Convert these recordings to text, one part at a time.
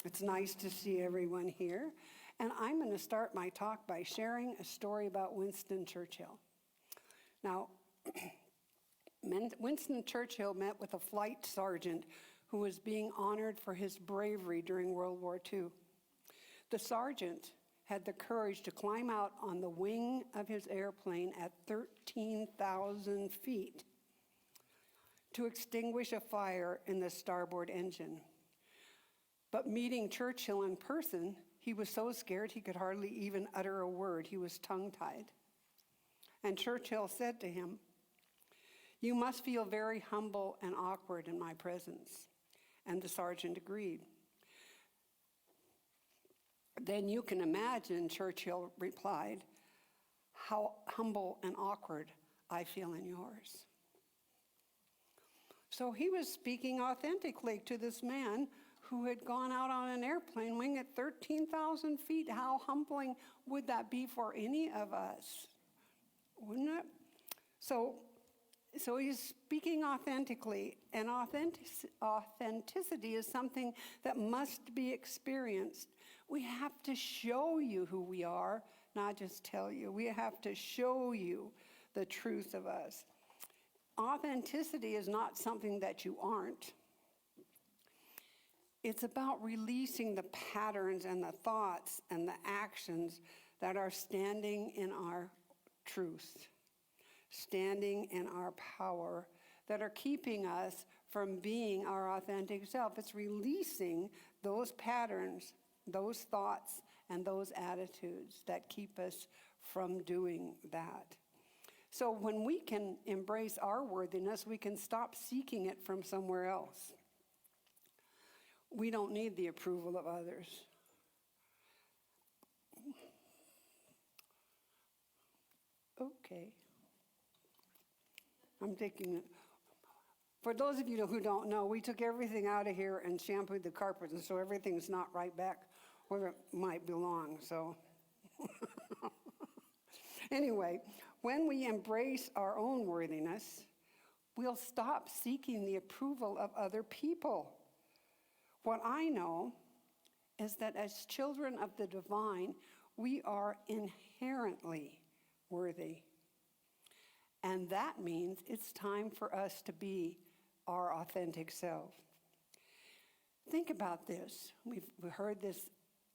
It's nice to see everyone here. And I'm going to start my talk by sharing a story about Winston Churchill. Now, Winston Churchill met with a flight sergeant who was being honored for his bravery during World War II. The sergeant had the courage to climb out on the wing of his airplane at 13,000 feet to extinguish a fire in the starboard engine. But meeting Churchill in person, he was so scared he could hardly even utter a word. He was tongue-tied. And Churchill said to him, "You must feel very humble and awkward in my presence." And the sergeant agreed. "Then you can imagine," Churchill replied, "how humble and awkward I feel in yours." So he was speaking authentically to this man who had gone out on an airplane wing at 13,000 feet. How humbling would that be for any of us? Wouldn't it? So he's speaking authentically, and authenticity is something that must be experienced. We have to show you who we are, not just tell you. We have to show you the truth of us. Authenticity is not something that you aren't. It's about releasing the patterns and the thoughts and the actions that are standing in our truth, standing in our power, that are keeping us from being our authentic self. It's releasing those patterns, those thoughts, and those attitudes that keep us from doing that. So when we can embrace our worthiness, we can stop seeking it from somewhere else. We don't need the approval of others. Okay. I'm taking it. For those of you who don't know, we took everything out of here and shampooed the carpet, and so everything's not right back where it might belong. So anyway, when we embrace our own worthiness, we'll stop seeking the approval of other people. What I know is that as children of the divine, we are inherently worthy. And that means it's time for us to be our authentic self. Think about this. We've heard this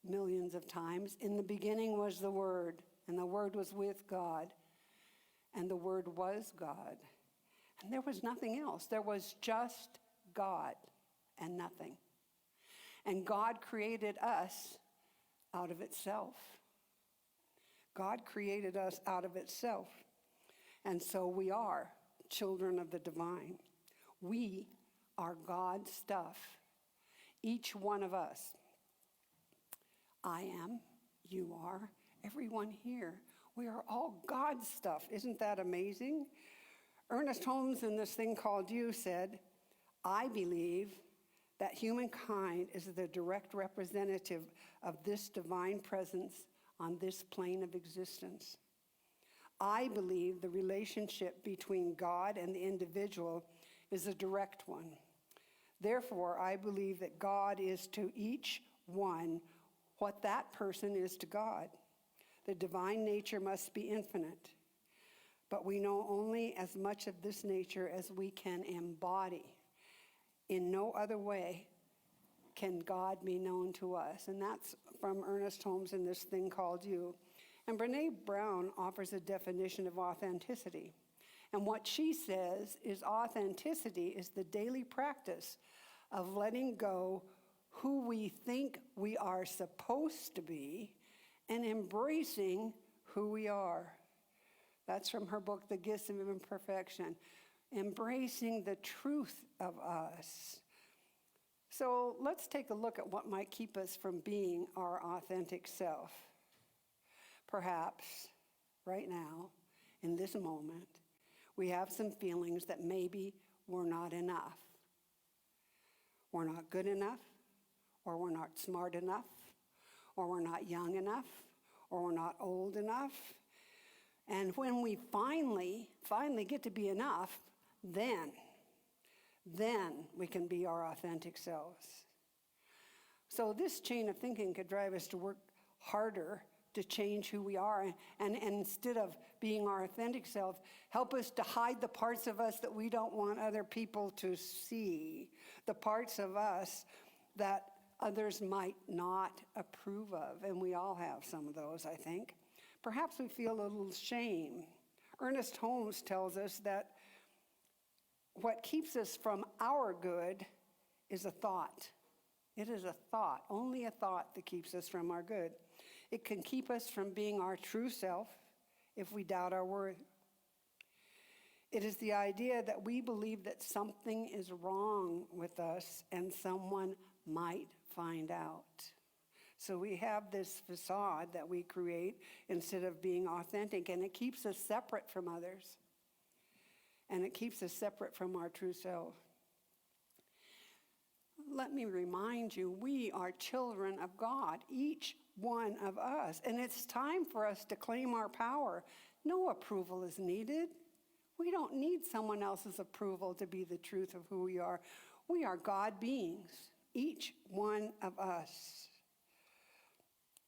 millions of times. In the beginning was the Word, and the Word was with God, and the Word was God. And there was nothing else. There was just God and nothing. And God created us out of itself. God created us out of itself. And so we are children of the divine. We are God's stuff. Each one of us. I am, you are, everyone here. We are all God's stuff. Isn't that amazing? Ernest Holmes in this thing called You said, "I believe that humankind is the direct representative of this divine presence on this plane of existence. I believe the relationship between God and the individual is a direct one. Therefore, I believe that God is to each one what that person is to God. The divine nature must be infinite, but we know only as much of this nature as we can embody. In no other way can God be known to us." And that's from Ernest Holmes in this thing called You. And Brené Brown offers a definition of authenticity. And what she says is authenticity is the daily practice of letting go who we think we are supposed to be and embracing who we are. That's from her book, The Gifts of Imperfection. Embracing the truth of us. So let's take a look at what might keep us from being our authentic self. Perhaps right now, in this moment, we have some feelings that maybe we're not enough. We're not good enough, or we're not smart enough, or we're not young enough, or we're not old enough. And when we finally get to be enough, then we can be our authentic selves. So this chain of thinking could drive us to work harder to change who we are, and instead of being our authentic self, help us to hide the parts of us that we don't want other people to see, the parts of us that others might not approve of. And we all have some of those, I think. Perhaps we feel a little shame. Ernest Holmes tells us that what keeps us from our good is a thought. It is a thought, only a thought, that keeps us from our good. It can keep us from being our true self if we doubt our worth. It is the idea that we believe that something is wrong with us and someone might find out. So we have this facade that we create instead of being authentic, and it keeps us separate from others. And it keeps us separate from our true self. Let me remind you, we are children of God, each one of us. And it's time for us to claim our power. No approval is needed. We don't need someone else's approval to be the truth of who we are. We are God beings, each one of us.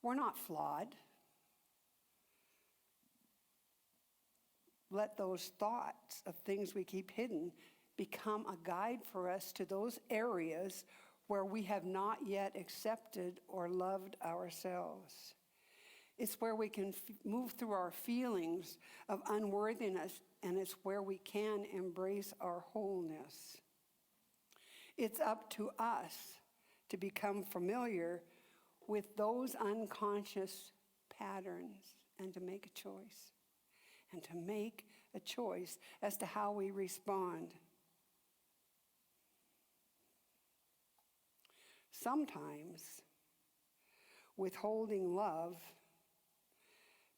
We're not flawed. Let those thoughts of things we keep hidden become a guide for us to those areas where we have not yet accepted or loved ourselves. It's where we can move through our feelings of unworthiness, and it's where we can embrace our wholeness. It's up to us to become familiar with those unconscious patterns and to make a choice. And to make a choice as to how we respond. Sometimes withholding love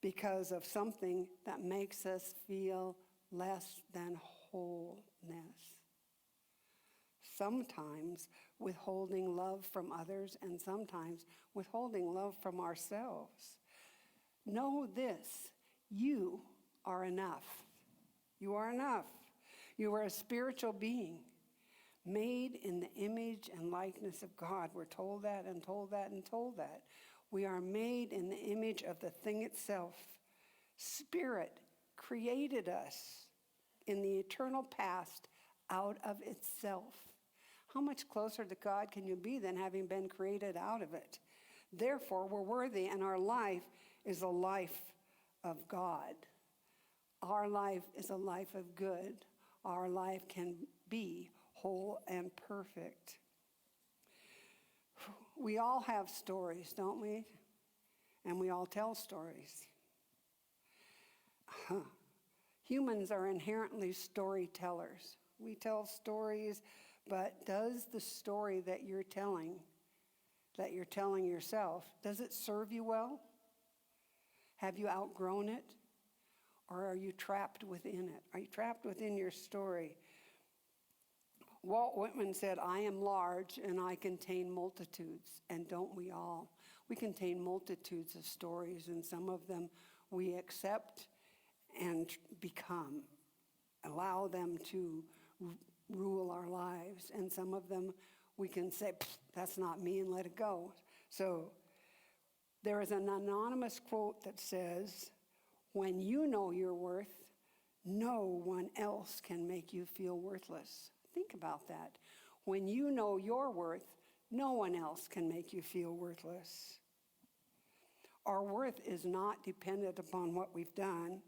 because of something that makes us feel less than wholeness. Sometimes withholding love from others, and sometimes withholding love from ourselves. Know this, you are enough. You are enough. You are a spiritual being made in the image and likeness of God. We're told that and told that and told that. We are made in the image of the thing itself. Spirit created us in the eternal past out of itself. How much closer to God can you be than having been created out of it? Therefore, we're worthy, and our life is a life of God. Our life is a life of good. Our life can be whole and perfect. We all have stories, don't we? And we all tell stories. Humans are inherently storytellers. We tell stories, but does the story that you're telling yourself, does it serve you well? Have you outgrown it? Or are you trapped within it? Are you trapped within your story? Walt Whitman said, I am large and I contain multitudes. And don't we all? We contain multitudes of stories, and some of them we accept and become, allow them to rule our lives. And some of them we can say, that's not me, and let it go. So there is an anonymous quote that says, when you know your worth, no one else can make you feel worthless. Think about that. When you know your worth, no one else can make you feel worthless. Our worth is not dependent upon what we've done.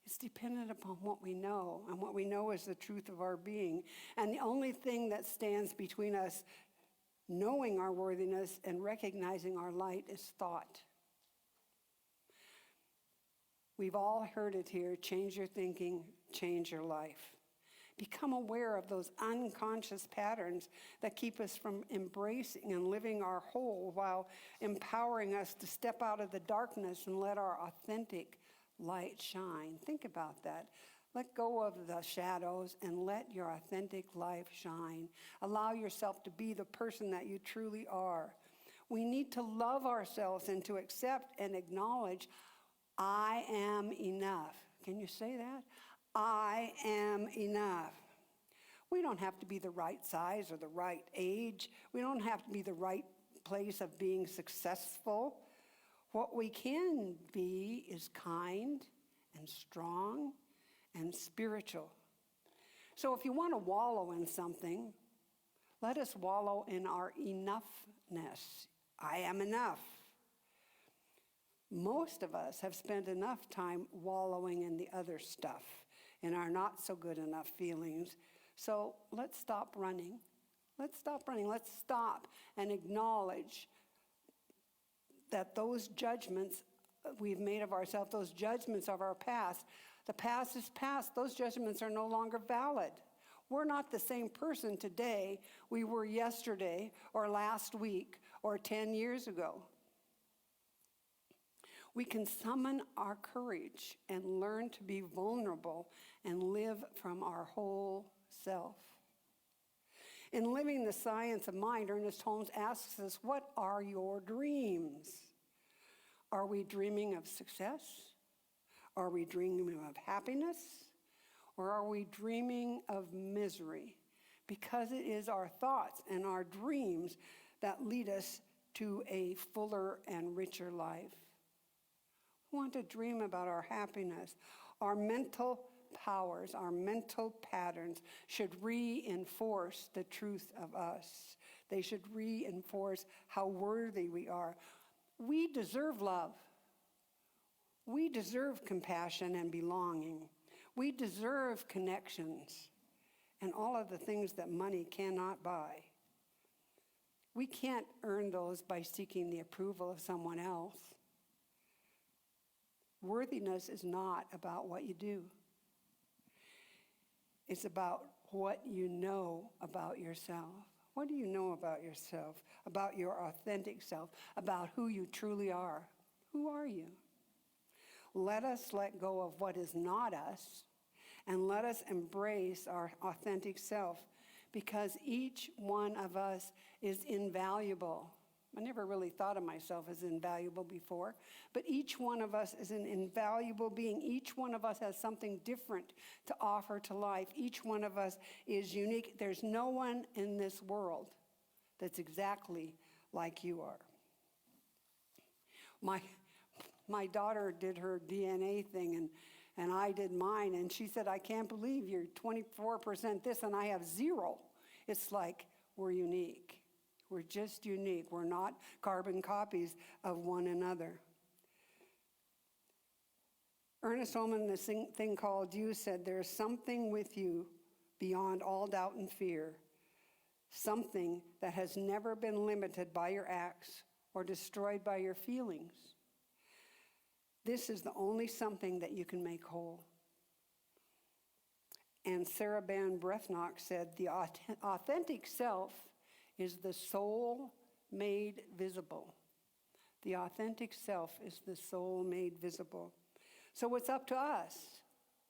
It's dependent upon what we know, and what we know is the truth of our being. And the only thing that stands between us knowing our worthiness and recognizing our light is thought. We've all heard it here, change your thinking, change your life. Become aware of those unconscious patterns that keep us from embracing and living our whole, while empowering us to step out of the darkness and let our authentic light shine. Think about that. Let go of the shadows and let your authentic life shine. Allow yourself to be the person that you truly are. We need to love ourselves and to accept and acknowledge, I am enough. Can you say that? I am enough. We don't have to be the right size or the right age. We don't have to be the right place of being successful. What we can be is kind and strong and spiritual. So if you want to wallow in something, let us wallow in our enoughness. I am enough. Most of us have spent enough time wallowing in the other stuff, in our not so good enough feelings. So let's stop running. Let's stop running. Let's stop and acknowledge that those judgments we've made of ourselves, those judgments of our past, the past is past. Those judgments are no longer valid. We're not the same person today we were yesterday or last week or 10 years ago. We can summon our courage and learn to be vulnerable and live from our whole self. In Living the Science of Mind, Ernest Holmes asks us, what are your dreams? Are we dreaming of success? Are we dreaming of happiness? Or are we dreaming of misery? Because it is our thoughts and our dreams that lead us to a fuller and richer life. We want to dream about our happiness. Our mental powers, our mental patterns should reinforce the truth of us. They should reinforce how worthy we are. We deserve love. We deserve compassion and belonging. We deserve connections and all of the things that money cannot buy. We can't earn those by seeking the approval of someone else. Worthiness is not about what you do. It's about what you know about yourself. What do you know about yourself, about your authentic self, about who you truly are? Who are you? Let us let go of what is not us, and let us embrace our authentic self, because each one of us is invaluable. I never really thought of myself as invaluable before, but each one of us is an invaluable being. Each one of us has something different to offer to life. Each one of us is unique. There's no one in this world that's exactly like you are. My daughter did her DNA thing, and I did mine, and she said, I can't believe you're 24% this, and I have 0. It's like we're unique. We're just unique. We're not carbon copies of one another. Ernest Holmes, in this thing called You, said, there's something with you beyond all doubt and fear, something that has never been limited by your acts or destroyed by your feelings. This is the only something that you can make whole. And Sarah Ban Breathnach said, the authentic self is the soul made visible. The authentic self is the soul made visible. So it's up to us.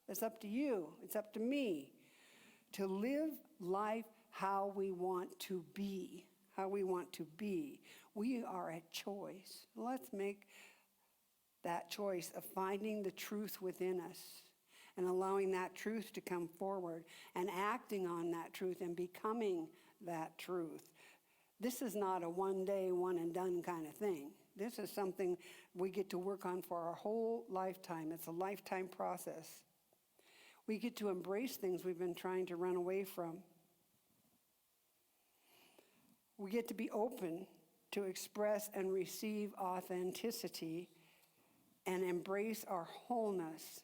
It's up to you. It's up to me to live life how we want to be. How we want to be. We are at choice. Let's make that choice of finding the truth within us and allowing that truth to come forward and acting on that truth and becoming that truth. This is not a one-day, one-and-done kind of thing. This is something we get to work on for our whole lifetime. It's a lifetime process. We get to embrace things we've been trying to run away from. We get to be open to express and receive authenticity and embrace our wholeness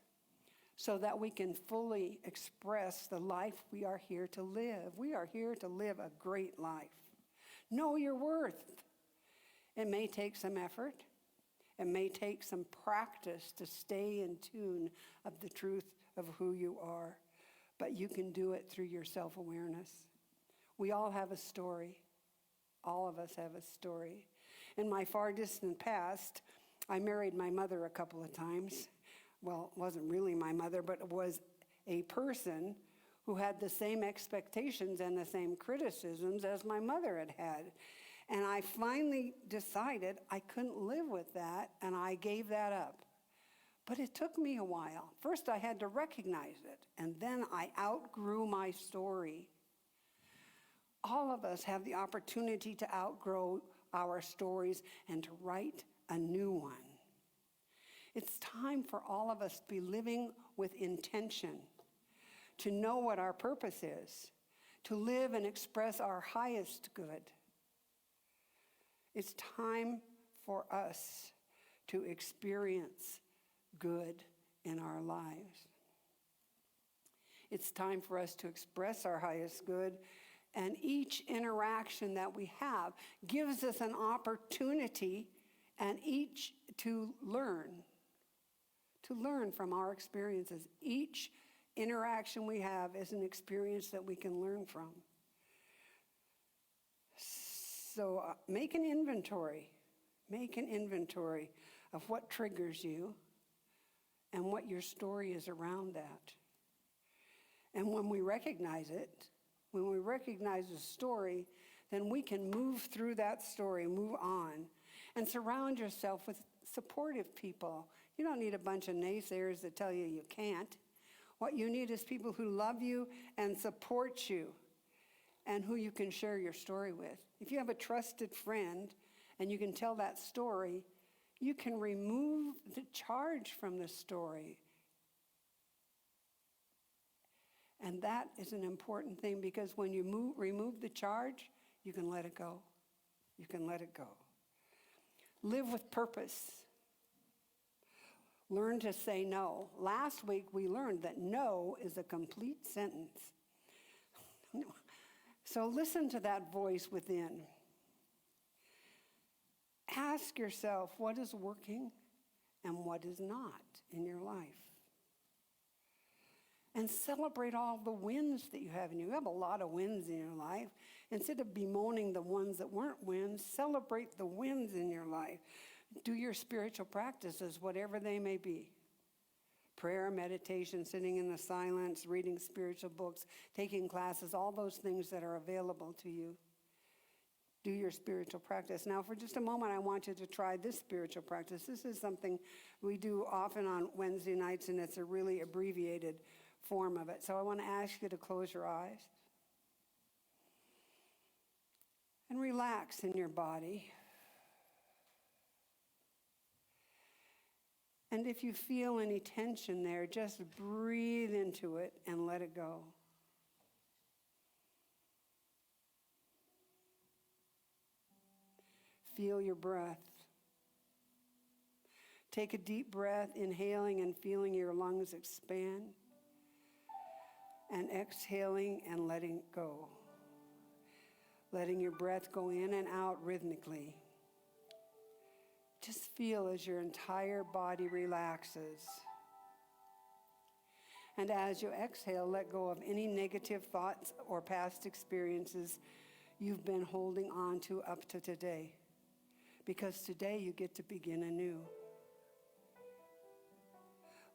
so that we can fully express the life we are here to live. We are here to live a great life. Know your worth. It may take some effort. It may take some practice to stay in tune of the truth of who you are, but you can do it through your self-awareness. We all have a story. All of us have a story. In my far distant past, I married my mother a couple of times. Well, it wasn't really my mother, but it was a person who had the same expectations and the same criticisms as my mother had had. And I finally decided I couldn't live with that, and I gave that up. But it took me a while. First, I had to recognize it, and then I outgrew my story. All of us have the opportunity to outgrow our stories and to write a new one. It's time for all of us to be living with intention, to know what our purpose is, to live and express our highest good. It's time for us to experience good in our lives. It's time for us to express our highest good, and each interaction that we have gives us an opportunity and each to learn from our experiences. Each interaction we have is an experience that we can learn from. So make an inventory. Make an inventory of what triggers you and what your story is around that. And when we recognize it, when we recognize the story, then we can move through that story, move on, and surround yourself with supportive people. You don't need a bunch of naysayers that tell you you can't. What you need is people who love you and support you and who you can share your story with. If you have a trusted friend and you can tell that story, you can remove the charge from the story. And that is an important thing, because when you remove the charge, you can let it go. You can let it go. Live with purpose. Learn to say no. Last week we learned that no is a complete sentence. So listen to that voice within. Ask yourself what is working and what is not in your life. And celebrate all the wins that you have. And you have a lot of wins in your life. Instead of bemoaning the ones that weren't wins, celebrate the wins in your life. Do your spiritual practices, whatever they may be. Prayer, meditation, sitting in the silence, reading spiritual books, taking classes, all those things that are available to you. Do your spiritual practice. Now, for just a moment, I want you to try this spiritual practice. This is something we do often on Wednesday nights, and it's a really abbreviated form of it. So I want to ask you to close your eyes and relax in your body. And if you feel any tension there, just breathe into it and let it go. Feel your breath. Take a deep breath, inhaling and feeling your lungs expand, and exhaling and letting go. Letting your breath go in and out rhythmically. Just feel as your entire body relaxes. And as you exhale, let go of any negative thoughts or past experiences you've been holding on to up to today. Because today you get to begin anew.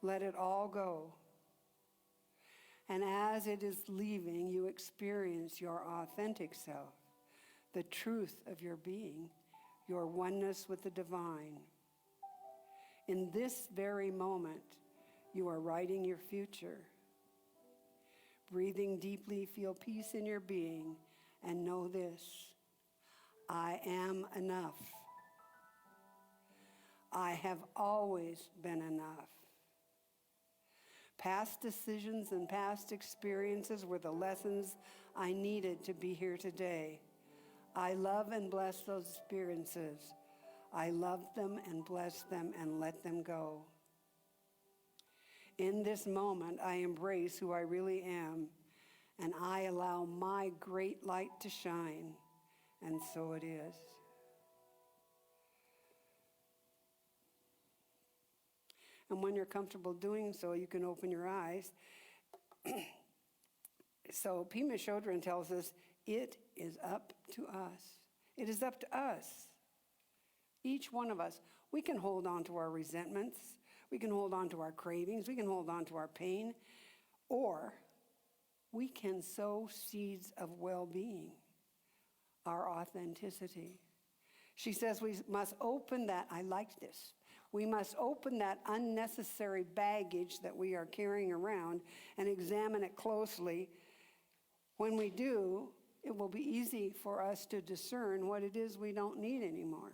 Let it all go. And as it is leaving, you experience your authentic self, the truth of your being, your oneness with the divine. In this very moment, you are writing your future. Breathing deeply, feel peace in your being, and know this: I am enough. I have always been enough. Past decisions and past experiences were the lessons I needed to be here today. I love and bless those experiences. I love them and bless them and let them go. In this moment, I embrace who I really am, and I allow my great light to shine, and so it is. And when you're comfortable doing so, you can open your eyes. So Pema Chodron tells us, it is up to us. It is up to us. Each one of us. We can hold on to our resentments. We can hold on to our cravings. We can hold on to our pain. Or we can sow seeds of well-being, our authenticity. She says we must open that, I like this, we must open that unnecessary baggage that we are carrying around and examine it closely. When we do, it will be easy for us to discern what it is we don't need anymore.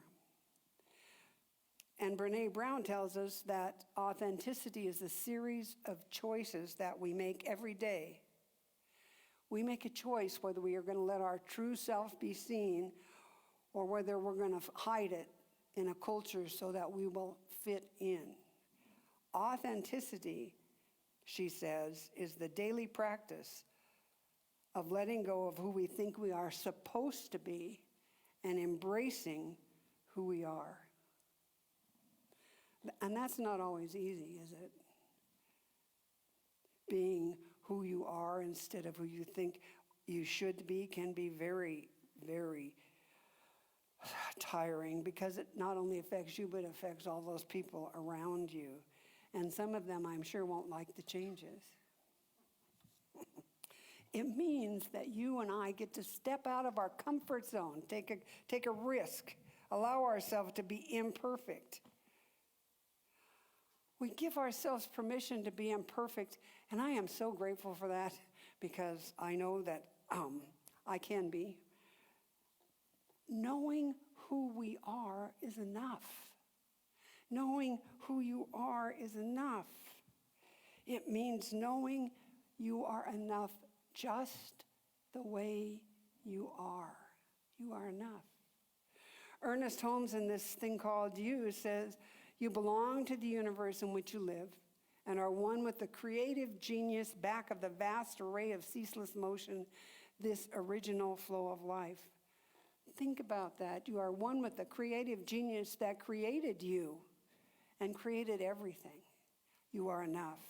And Brené Brown tells us that authenticity is a series of choices that we make every day. We make a choice whether we are going to let our true self be seen or whether we're going to hide it in a culture so that we will fit in. Authenticity, she says, is the daily practice of letting go of who we think we are supposed to be and embracing who we are. And that's not always easy, is it? Being who you are instead of who you think you should be can be very, very tiring because it not only affects you, but affects all those people around you. And some of them, I'm sure, won't like the changes. It means that you and I get to step out of our comfort zone, take a risk, allow ourselves to be imperfect. We give ourselves permission to be imperfect, and I am so grateful for that because I know that I can be. Knowing who we are is enough. Knowing who you are is enough. It means knowing you are enough just the way you are. You are enough. Ernest Holmes in this thing called You says, you belong to the universe in which you live and are one with the creative genius back of the vast array of ceaseless motion, this original flow of life. Think about that. You are one with the creative genius that created you and created everything. You are enough.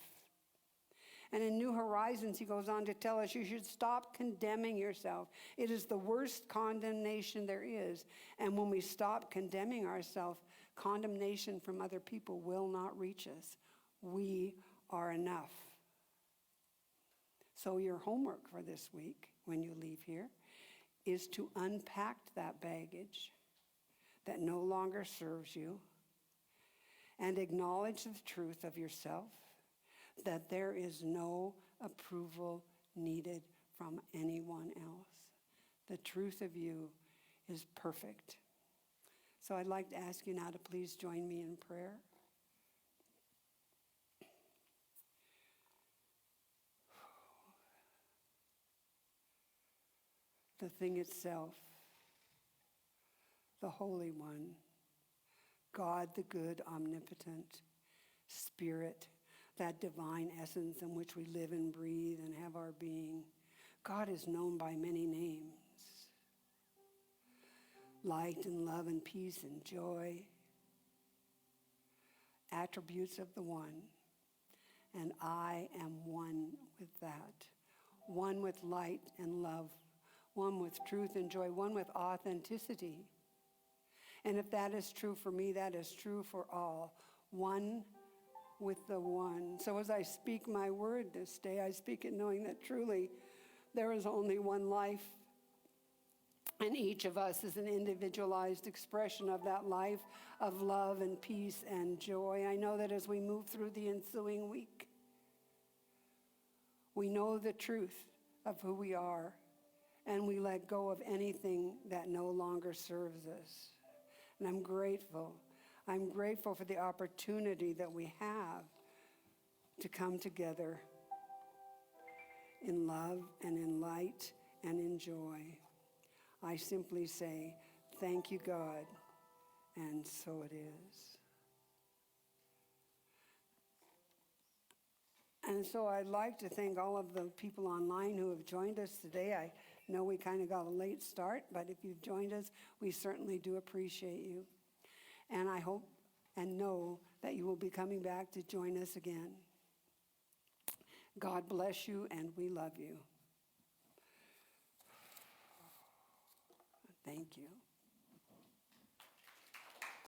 And in New Horizons, he goes on to tell us you should stop condemning yourself. It is the worst condemnation there is. And when we stop condemning ourselves, condemnation from other people will not reach us. We are enough. So your homework for this week, when you leave here, is to unpack that baggage that no longer serves you and acknowledge the truth of yourself, that there is no approval needed from anyone else. The truth of you is perfect. So I'd like to ask you now to please join me in prayer. The thing itself, the Holy One, God the good, omnipotent, Spirit, that divine essence in which we live and breathe and have our being. God is known by many names. Light and love and peace and joy, attributes of the One. And I am one with that. One with light and love. One with truth and joy. One with authenticity. And if that is true for me, that is true for all. One with the One. So as I speak my word this day, I speak it knowing that truly there is only one life. And each of us is an individualized expression of that life of love and peace and joy. I know that as we move through the ensuing week, we know the truth of who we are, and we let go of anything that no longer serves us. And I'm grateful. I'm grateful for the opportunity that we have to come together in love and in light and in joy. I simply say, thank you, God, and so it is. And so I'd like to thank all of the people online who have joined us today. I know we kind of got a late start, but if you've joined us, we certainly do appreciate you. And I hope and know that you will be coming back to join us again. God bless you, and we love you. Thank you.